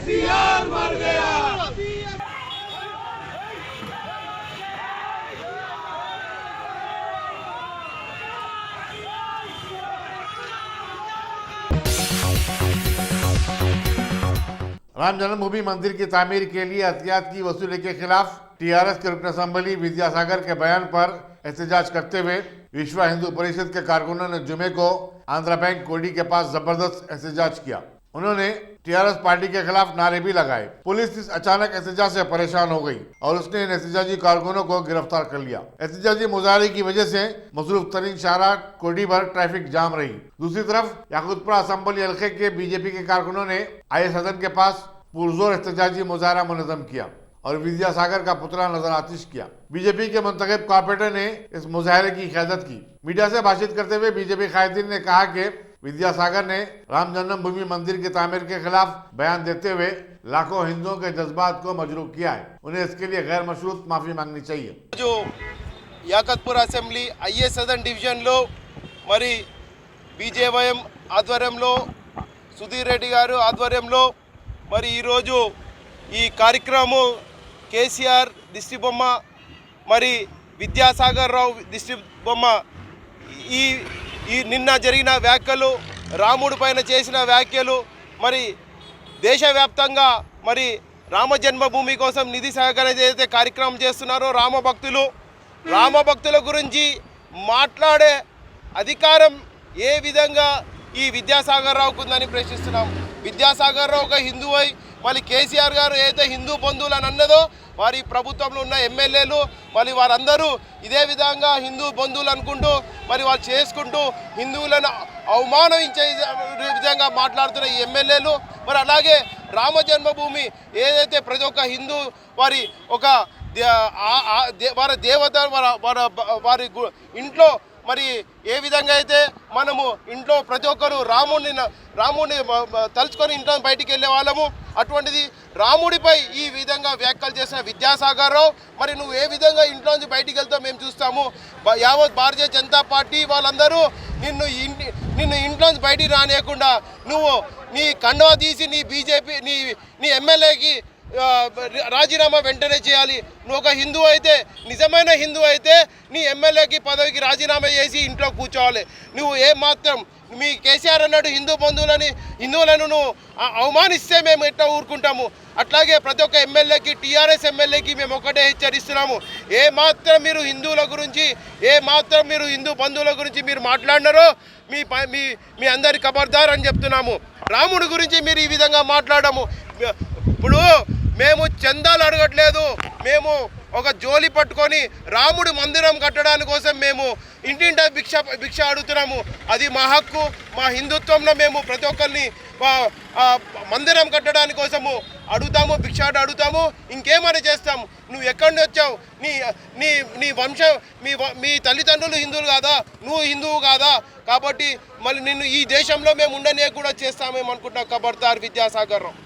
केसीआर मर गया। राम जन्मभूमि मंदिर की तामीर के लिए एहतियात की वसूली के खिलाफ टीआरएस के रुकन असम्बली विद्यासागर के बयान पर एहतजाज करते हुए विश्व हिंदू परिषद के कारकुनों ने जुमे को आंध्रा बैंक कोडी के पास जबरदस्त एहतजाज किया। उन्होंने टीआरएस पार्टी के खिलाफ नारे भी लगाए। पुलिस इस अचानक एहतजाज से परेशान हो गई और उसने इन एहतजाजी कारकुनों को गिरफ्तार कर लिया। एहतजाजी मुजाहरे की वजह से मसरूफ तरीन शाहराह कोडी भर ट्रैफिक जाम रही। दूसरी तरफ याकूतपुरा असम्बली हल्के के बीजेपी के कारकुनों ने आए सदन के पास पुरजोर एहतजाजी मुजाहरा मुनज़्ज़म किया और विद्यासागर का पुतला नजर आतिश किया। बीजेपी के मुंतखब कॉर्पोरेटर ने इस मुजाहरे की क़यादत की। मीडिया से बातचीत करते हुए बीजेपी कायदीन ने कहा कि विद्यासागर ने राम जन्मभूमि मंदिर की तामीर के खिलाफ बयान देते हुए लाखों हिंदुओं के जज्बात को मजरूह किया है। उन्हें इसके लिए गैर मशरूत माफी मांगनी चाहिए। जो याकत्पुर असेंबली ఐఏ సదన్ డివిజన్లో మరి బీజేవైఎం ఆధ్వర్యంలో సుధీర్ రెడ్డి గారు ఆధ్వర్యంలో మరి ఈరోజు ఈ కార్యక్రమం కేసీఆర్ దిష్టి బొమ్మ మరి విద్యాసాగర్ రావు దిష్టి బొమ్మ ఈ నిన్న జరిగిన వ్యాఖ్యలు రాముడి పైన చేసిన వ్యాఖ్యలు మరి దేశవ్యాప్తంగా మరి రామ జన్మభూమి కోసం నిధి సేకరణ చేసే కార్యక్రమం చేస్తున్నారో రామ భక్తుల గురించి మాట్లాడే అధికారం ఏ విధంగా ఈ విద్యాసాగర్ రావుకు ఉందని ప్రశ్నిస్తున్నాం। విద్యాసాగర్ రావు ఒక హిందువై మళ్ళీ కేసీఆర్ గారు ఏదైతే హిందూ బంధువులు అని అన్నదో వారి ప్రభుత్వంలో ఉన్న ఎమ్మెల్యేలు మళ్ళీ వారందరూ ఇదే విధంగా హిందూ బంధువులు అనుకుంటూ మరి వాళ్ళు చేసుకుంటూ హిందువులను అవమానించే విధంగా మాట్లాడుతున్న ఈ ఎమ్మెల్యేలు మరి అలాగే రామ జన్మభూమి ఏదైతే ప్రతి ఒక్క హిందూ వారి ఒక వారి దేవత వారి ఇంట్లో మరి ఏ విధంగా అయితే మనము ఇంట్లో ప్రతి ఒక్కరు రాముడిని తలుచుకొని ఇంట్లో బయటికి వెళ్ళే వాళ్ళము అటువంటిది రాముడిపై ఈ విధంగా వ్యాఖ్యలు చేసిన విద్యాసాగర్ రావు మరి నువ్వు ఏ విధంగా ఇంట్లో నుంచి బయటికి వెళ్తావు మేము చూస్తాము। యావత్ భారతీయ జనతా పార్టీ వాళ్ళందరూ నిన్ను ఇంట్లో నుంచి బయటికి రానియకుండా నువ్వు నీ కండువా తీసి నీ బీజేపీ నీ ఎమ్మెల్యేకి రాజీనామా వెంటనే చేయాలి। నువ్వు ఒక హిందూ అయితే నిజమైన హిందూ అయితే నీ ఎమ్మెల్యేకి పదవికి రాజీనామా చేసి ఇంట్లో కూర్చోవాలి। నువ్వు ఏ మాత్రం మీ కేసీఆర్ అన్నాడు హిందువులను నువ్వు అవమానిస్తే మేము ఎట్లా ఊరుకుంటాము। అట్లాగే ప్రతి ఒక్క ఎమ్మెల్యేకి టీఆర్ఎస్ ఎమ్మెల్యేకి మేము ఒకటే హెచ్చరిస్తున్నాము, ఏ మాత్రం మీరు హిందువుల గురించి ఏ మాత్రం మీరు హిందూ బంధువుల గురించి మీరు మాట్లాడినారో మీ అందరి ఖబర్దార్ అని చెప్తున్నాము। రాముడి గురించి మీరు ఈ విధంగా మాట్లాడము। ఇప్పుడు మేము చందాలు అడగట్లేదు, మేము ఒక జోలి పట్టుకొని రాముడి మందిరం కట్టడానికి కోసం మేము ఇంటింటా భిక్ష అడుగుతున్నాము। అది మా హక్కు। మా హిందుత్వంలో మేము ప్రతి ఒక్కరిని మందిరం కట్టడానికి కోసము అడుగుతాము, భిక్షాట అడుగుతాము, ఇంకేమైనా చేస్తాము। నువ్వు ఎక్కడి నుంచి వచ్చావు? నీ వంశం మీ తల్లిదండ్రులు హిందువులు కాదా? నువ్వు హిందువు కాదా? కాబట్టి మళ్ళీ నిన్ను ఈ దేశంలో మేము ఉండనే కూడా చేస్తామేమనుకుంటున్నావు ఖబర్దార్ విద్యాసాగర్ రావు।